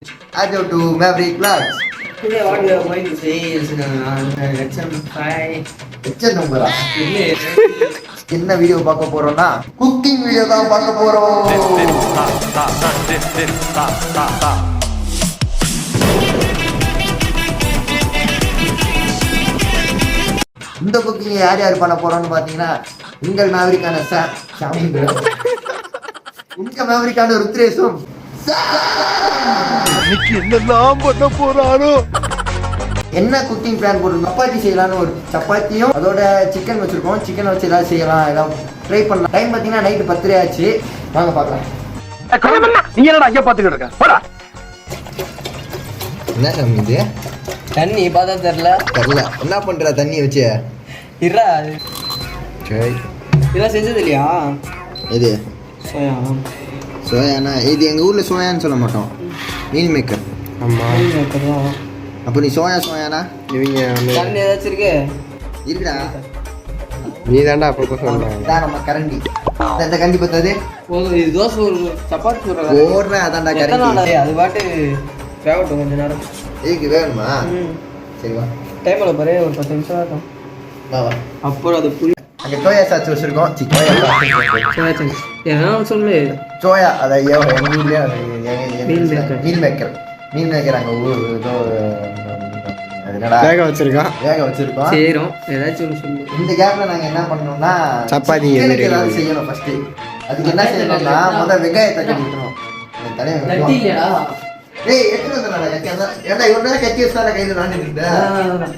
Hello to Maverick Vlogs. Today what we are going to say is HM number. என்ன video பார்க்க போறோம்னா cooking video தான் பார்க்க போறோம். இந்த குக்கிங் யார் யார் பண்ண போறோம்னு பாத்தீங்கன்னா உங்கள் மேவரிக்கான உங்க மேவரிக்கான ருத்ரேஷும் என்னெல்லாம் பண்ண போறாரோ. என்ன குக்கிங் பிளான் போட்டிருக்கோம்? சப்பாத்தி செய்யலாம்னு ஒரு சப்பாத்தியும் அதோட சிக்கன் வச்சிருக்கோம். சிக்கன் வச்சு ஏதாவது செய்யலாம், ஏதாவது ட்ரை பண்ணலாம். டைம் பார்த்தீங்கன்னா நைட்டு 10 ஆச்சு. வாங்க பார்க்கலாம். நீ என்னடா அங்கே பார்த்துக்கிட்டு இருக்க? என்ன இது தண்ணி பார்த்தா தெரியல என்ன பண்ற தண்ணி வச்சு இரா சரி இதெல்லாம் செஞ்சது இல்லையா? இது சோயா சோயானா இது எங்கள் ஊரில் சோயான்னு சொல்ல மாட்டோம், மீல் மேக்கர். ஆமாம். அப்போ நீ சோயானா இவங்க தண்ணி ஏதாச்சும் இருக்கு இருக்குடா. நீ தாண்டா அப்போ சொல்லுவாங்க. இதான் நம்ம கரண்டி. இந்த கண்டி பத்தாது இது தோசை ஒரு சப்பாத்தி ஓடுறேன். அதான்டா கரண்டி. அது பாட்டு வேகட்டும் கொஞ்ச நேரம். இதுக்கு வேணுமா? சரி வா. டைம் எவ்வளோ பாரு, ஒரு 10 நிமிஷம் ஆகும். வா வா. அப்புறம் அது புளி அங்கே சோயா சாஸ் வச்சுருக்கோம். என்ன சொல்லு சோயா அதை எங்கள் ஊர்லேயே மீல் மேக்கர். மீல் மேக்கர் அங்கே ஊர் ஏதோ என்னடா வேக வச்சிருக்கோம். செய்கிறோம். ஏதாச்சும் ஒன்று சொல்லு. இந்த கேப்பில் நாங்கள் என்ன பண்ணோம்னா சப்பாத்தி ஏதாவது செய்யணும். ஃபஸ்ட்டு அதுக்கு என்ன செய்யணும்னா முதல் வெங்காயத்தை கட்டிக்கணும். ஏய் எத்தனை வந்தா ஏன்னா இவன் கட்டி வச்சா கையில் நான் இருக்கேன்.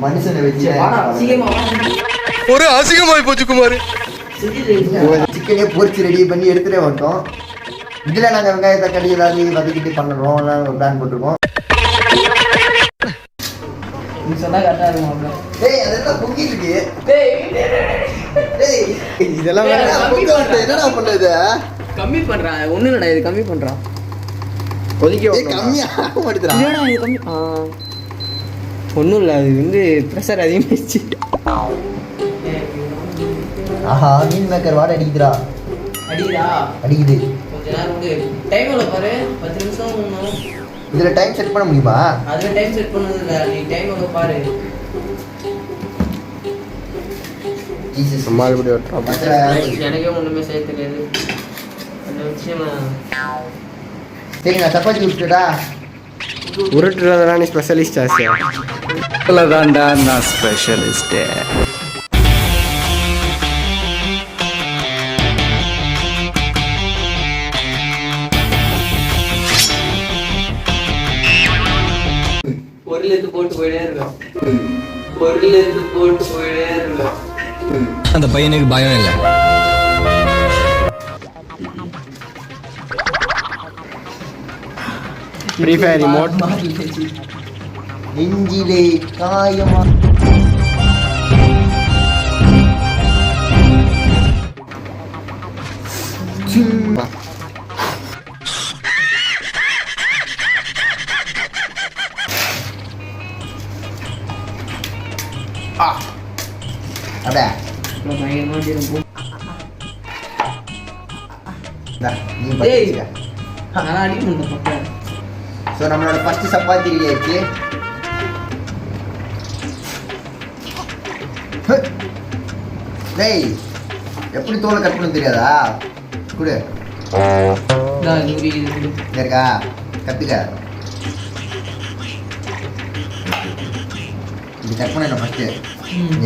மனுஷனை வச்சு ஒரு அசிங்கமாய் போச்சு குமார். சிக்கனே பொரிச்சு ரெடி பண்ணி எடுத்துட்டே வந்துட்டோம். இதுல நாங்க வெங்காயத்தை கட்டி ஏதாவது வதக்கிட்டு பண்ணணும் ஒரு பிளான் போட்டிருக்கோம். நீ சொன்னா கரெக்டா இருக்கும். டேய் அதெல்லாம் பொங்கிட்டு இருக்கு. டேய் இதெல்லாம் என்னடா பண்றது? கம்மி பண்றா. ஒண்ணு இல்லடா, இது கம்மி பண்றா. கொதிக்க கம்மியா மாட்டுறா. இல்லடா இது கம்மி. ஒண்ணும் இல்ல, அது வந்து பிரஷர் அதிகமாயிடுச்சு. ஆஹா மீன் மேக்கர் வாட அடிக்குதுடா. அடிக்குது. கொஞ்ச நேரம் வந்து டைம் எவ்வளவு பாரு, 10 நிமிஷம். இதுல டைம் செட் பண்ண முடியுமா? அதுல டைம் செட் பண்ணது இல்ல, நீ டைம் எவ்வளவு பாரு. ஜீசஸ் மறுபடியும் ஓட்டுறோம். எனக்கே ஒண்ணுமே செய்ய தெரியாது. அந்த விஷயம் சரி நான் சப்பாத்தி விட்டுடா. உருட்டுறதுனா நீ ஸ்பெஷலிஸ்ட் ஆசியா? தான்டா நான் ஸ்பெஷலிஸ்ட். பொருள் எடுத்து போட்டு போயிட்டே இருக்கோம். பொருள் எடுத்து போட்டு போயிட்டே இருக்கோம். அந்த பையனுக்கு பயம் இல்லை. ஃப்ரீ ஃபயர் ரிமோட் நெஞ்சிலே காயமா அப்படியே பயங்கரமா இருக்கும். நீ பாத்துக்க. ஆனா அடிக்க முடியல பக்கம். ஸோ நம்மளோட ஃபர்ஸ்ட் சப்பாத்தி ரெடி ஆயிடுச்சு. டேய் எப்படி தோலை கட் பண்ண தெரியாதா? குடு இருக்கா கத்துக்க. இது கட் பண்ணணும் ஃபர்ஸ்ட்.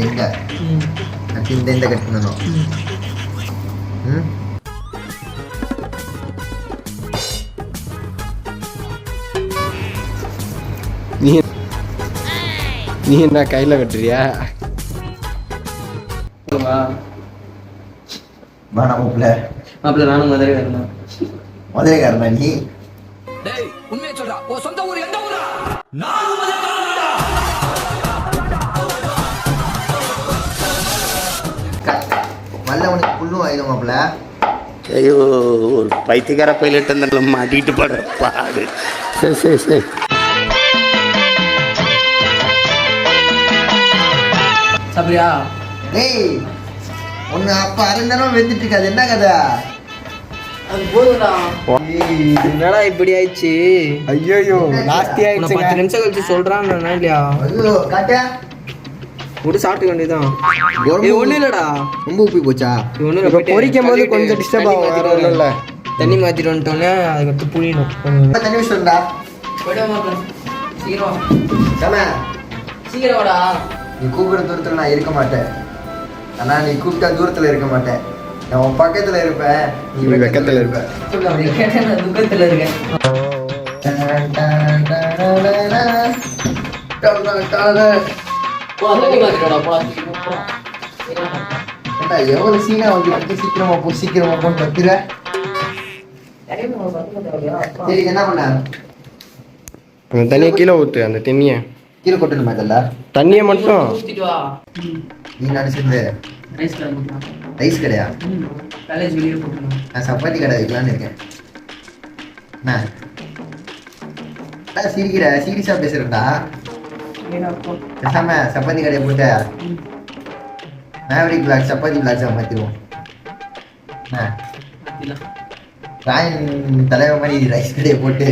எங்க கட் இந்த கட் பண்ணணும். நீ என்ன கையில கட்டுறியா? வேணாம் மாப்பிள்ள நானும் மதுரைக்காரனா நீ? உண்மையை சொல்றா. ஓ சொந்த ஊர் எந்த ஊரா? வல்ல உனக்கு புல்லும் ஆயிடும் மாப்பிள்ள. ஐயோ ஒரு பைத்தியக்கார பைலட் அந்த மாட்டிக்கிட்டு படுற பாடு. சரி சாப்பிடுறியா? டேய் ஒன்று அப்போ 1/2 நேரம் வெந்துட்டு இருக்காது. என்ன கதை? அது போதும்டா. ஏய், என்னடா இப்படி ஆயிடுச்சு? ஐயோ நாஸ்தி உன்னை ஆயிடுச்சுங்க 10 நிமிஷம் கழிச்சு சொல்றான் இல்லையா? ஐயோ, காட்டு. ஒரு சாப்பிட்டு வேண்டியதான். ரொம்ப இது ஒண்ணும் இல்லடா. ரொம்ப உப்பி போச்சா? இது ஒண்ணும் இப்போ இல்ல. பொரிக்கும் போது கொஞ்சம் டிஸ்டர்ப் ஆகும், வேற ஒன்றும் இல்லை. தண்ணி மாத்திட்டு வந்துட்டோன்னே அதுக்கடுத்து புளியணும். தண்ணி வச்சுட்டா சீக்கிரம் சம. சீக்கிரம் வாடா. நீ கூப்பிடுற தூரத்துல நான் இருக்க மாட்டேன். ஆனா நீ கூப்பிட்டா தூரத்துல இருக்க மாட்டேன். நான் உன் பக்கத்துல இருப்பேன், நீ நீ வெக்கத்துல வெக்கத்துல இருப்ப. அப்படி கேட்டா நான் துக்கத்துல இருக்கேன். போடா, தண்ணி மாத்திட்டு வாடா, போடா. ஏண்டா, எவ்வளவு சீனா வந்து சீக்கிரமா போ சீக்கிரமா போன்னு பத்துற. சரி, என்ன பண்ண? அந்த தண்ணியை கீழே ஊற்று, அந்த தண்ணியை கீழே கொட்டணுமா இதெல்லாம்? தண்ணியை மட்டும். ஊத்திட்டு வா. நீ நடிச்சிருந்து ரைஸ் கடை போட்டுலாம். ரைஸ் கடையா? காலேஜ் வெளியே போட்டுலாம். நான் சப்பாத்தி கடை வைக்கலான்னு இருக்கேன். என்ன சிரிக்கிற? சீரியஸா பேசுறேன்டா. பேசாம சப்பாத்தி கடையை போட்ட மேவரிக் பிளாக் சப்பாத்தி பிளாக்ஸா மாத்திடுவோம். ராயன் தலைவர் மாதிரி ரைஸ் கடையை போட்டு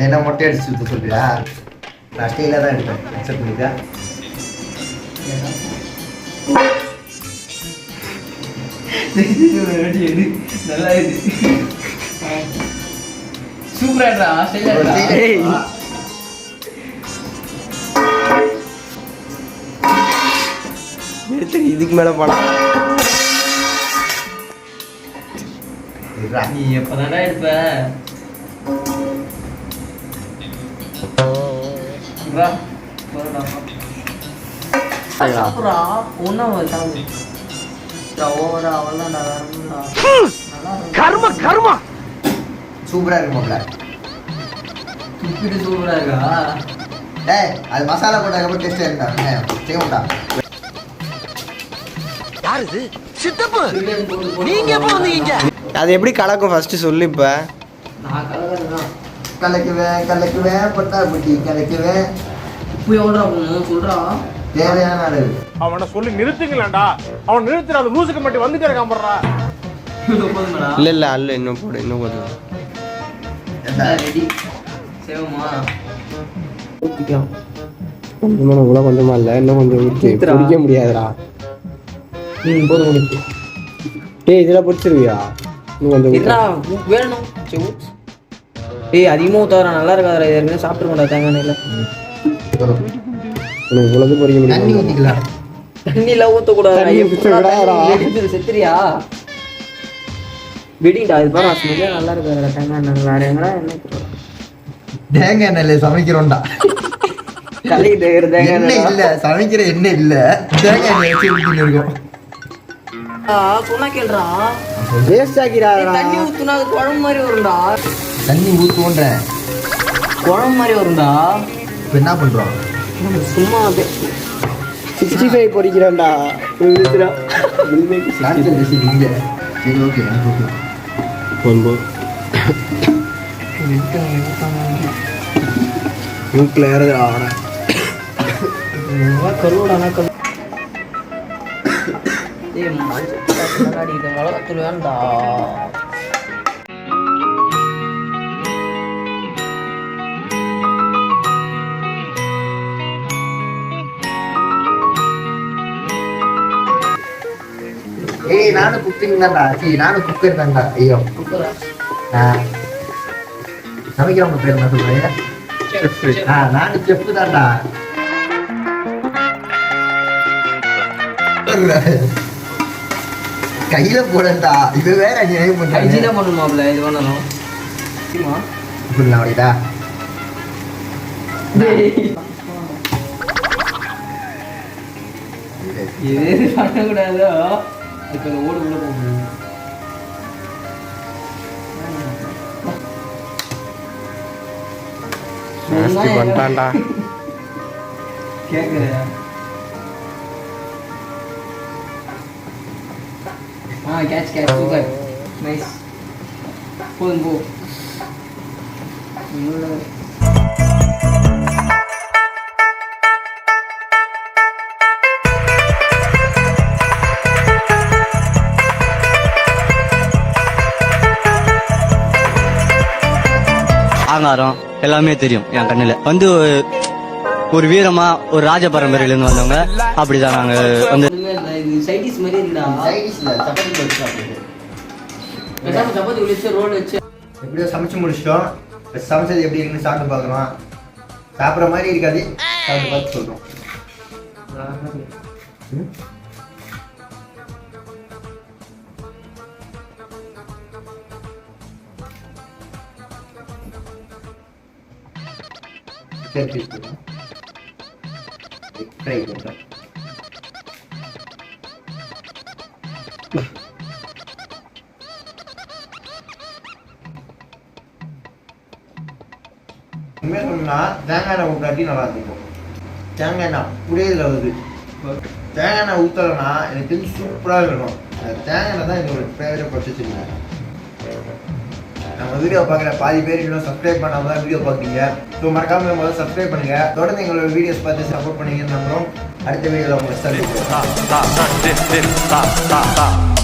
என்ன மொட்டை அடிச்சு சுத்த சொல்றியா? நான் ஸ்டைல தான் இருப்பேன். அக்செப்ட் பண்ணிட்டா? நல்லா இருக்கு. சூப்பராடா. ஏய். எடுத்து இதுக்கு மேலே போலாம். நீ எப்பதான்டா இருப்ப? வா, போடா. சாப்பிடுறா. ஒண்ணா சாப்பிடு. ஓவரா அவ்வளோதான்டா. கர்மா சூப்பரா இருக்கும்ல. துப்பிட்டு சூப்பரா இருக்கா? டேய், அது மசாலா போட்டாக்க டேஸ்டா இருந்தா செய்வோம்டா. அது எப்படி கலக்கும் ஃபர்ஸ்ட் சொல்லு. இப்போ நான் கலக்கிறேன். கலக்குவேன் பட்டாப்பட்டி கலக்குவேன். உப்பு எவ்வளோ போகணும் சொல்றா. தேவையான அளவு. அவனை சொல்லி நிறுத்துங்களேன்டா. அவன் நிறுத்துற அந்த லூசுக்கு மட்டும் வந்துட்டே இருக்கான் போடுறா. போதுமாடா? இல்லை அல்ல இன்னும் போடு, இன்னும் போதும். ரெடி சேவமா ஊற்றிக்கலாம். கொஞ்சமாக இவ்வளோ கொஞ்சமா இல்லை, இன்னும் கொஞ்சம் ஊற்றி ஊத்துடா. குடிக்க முடியாதுடா. போதும் உனக்கு. டேய் இதெல்லாம் பிடிச்சிருவியா? இன்னும் கொஞ்சம் ஊத்து. என்ன வேணும்? சரி ஊத்து. ஏய் அதிகமாக ஊத்தாரா, நல்லா இருக்காதா? இது ஏற்கனவே சாப்பிட்டுருக்கோம்டா தேங்காய் எண்ணெயில். உனக்கு இவ்வளவு பொறிக்க தண்ணி முடியும். ஊத்திக்கலாம். தண்ணியில் ஊற்றக்கூடாது. தண்ணி ஊத்தக்கூடாதுடா. செத்துறியா? வெடிண்டா இது பாரு. ஸ்மெல்லே நல்லா இருக்காதுடா தேங்காய் எண்ணெய். வேற எங்கடா எண்ணெய் ஊத்துறோம்? தேங்காய் எண்ணெயில சமைக்கிறோம்டா. கலக்கிட்டு இருக்கிற தேங்காய் எண்ணெய் எண்ணெய் இல்ல, சமைக்கிற எண்ணெய் இல்ல, தேங்காய் எண்ணெய் வச்சு ஊத்திட்டு இருக்கோம். சொன்னா கேள்றா. வேஸ்ட் ஆக்கிறாரா? தண்ணி ஊத்துனா அது குழம்பு மாதிரி வரும்டா. தண்ணி ஊத்துவோன்ற குழம்பு மாதிரி வரும்டா. இப்ப என்ன பண்றோம்? சும்மா அப்படியே 65 பொறிக்கிறேன்டா. ஊத்துடா. காய்ச்சல் ரெசிபி இங்க. சரி, ஓகே, எனக்கு ஓகே. மூக்கில் ஏறுதுடா. கருவாடானா கரு. ஏய் மஞ்சள் இது மிளகாத்தூள் வேண்டா. ஏய், நானும் குக்கிங் தான்டா. நானும் குக்கர் தான்டா. ஐயோ, குக்கரா? சமைக்கிறவங்க பேர் என்ன சொல்றீங்க? நானும் செஃப் தான்டா. கையில போடண்டா. இது வேற நினைவு பண்றேன். கைஜில பண்ணுமாப்ல இது பண்ணணும். சரிமா? இப்படிலாம் அப்படிடா. இது பண்ணக்கூடாதோ. இப்போ இந்த ஓடு உள்ள போக முடியும். நாஸ்தி பண்ணிட்டான்டா. கேட்குறியா? Catch super nice. போதும் போ. ஆங்காரம் எல்லாமே தெரியும் என் கண்ணுல. வந்து ஒரு வீரமா ஒரு ராஜ பரம்பரையில இருந்து வந்தவங்க. அப்படிதான் நாங்க வந்து ஒண்ணுமே இல்ல, இது சைடிஸ் மாதிரி இருக்குடா. சைடிஷ்ல சப்பாத்தி போட்டு சாப்பிடுது. பேசாம சப்பாத்தி வச்சு ரோல் வச்சு எப்படியோ சமைச்சு முடிச்சிட்டோம். இப்ப சமைச்சது எப்படி இருக்குன்னு சாப்பிட்டு பார்க்குறோம். சாப்பிட்ற மாதிரி இருக்காது, சாப்பிட்டு பார்த்து சொல்றோம். ஃப்ரை பண்ணுறோம். உண்மையாக சொன்னா தேங்காய் எண்ணெய் ஊட்டாட்டி நல்லா இருக்கும். தேங்காய் எண்ணெய் புரியுதுல வருது. தேங்காய் எண்ணெய் ஊற்றலைன்னா எனக்கு தெரிஞ்சு சூப்பராக இருக்கும். தேங்காய் எண்ணெய் தான் என்னோட ஃபேவரட் பர்ச்சேஸ். நம்ம வீடியோ பார்க்குற பாதி பேர் இன்னும் சப்ஸ்கிரைப் பண்ணாமல் தான் வீடியோ பார்க்குறீங்க. ஸோ மறக்காம முதல்ல சப்ஸ்கிரைப் பண்ணுங்க. தொடர்ந்து எங்களோட வீடியோஸ் பார்த்து சப்போர்ட் பண்ணீங்கன்னு நம்புறோம். அடுத்த வீடியோவில் உங்களை சந்திக்கிறோம்.